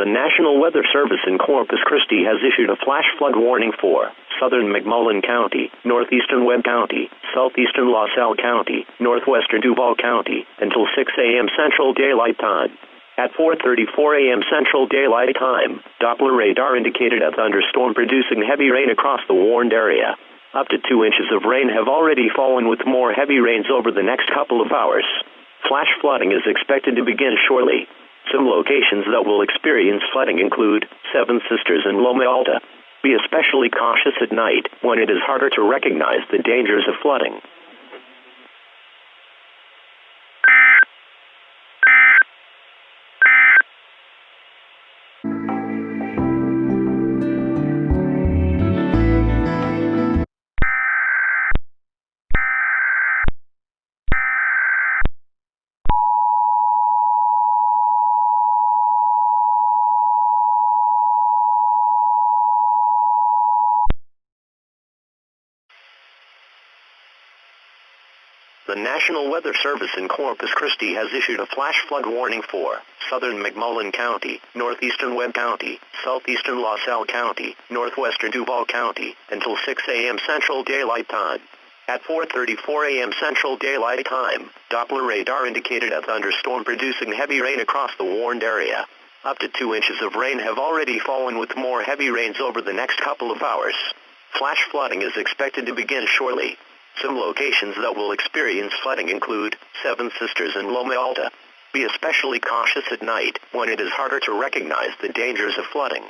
The National Weather Service in Corpus Christi has issued a flash flood warning for southern McMullen County, northeastern Webb County, southeastern Salle County, northwestern Duval County, until 6 a.m. Central Daylight Time. At 4:34 a.m. Central Daylight Time, Doppler radar indicated a thunderstorm producing heavy rain across the warned area. Up to 2 inches of rain have already fallen, with more heavy rains over the next couple of hours. Flash flooding is expected to begin shortly. Some locations that will experience flooding include Seven Sisters and Loma Alta. Be especially cautious at night, when it is harder to recognize the dangers of flooding. The National Weather Service in Corpus Christi has issued a flash flood warning for southern McMullen County, northeastern Webb County, southeastern Salle County, northwestern Duval County, until 6 a.m. Central Daylight Time. At 4:34 a.m. Central Daylight Time, Doppler radar indicated a thunderstorm producing heavy rain across the warned area. Up to 2 inches of rain have already fallen, with more heavy rains over the next couple of hours. Flash flooding is expected to begin shortly. Some locations that will experience flooding include Seven Sisters and Loma Alta. Be especially cautious at night, when it is harder to recognize the dangers of flooding.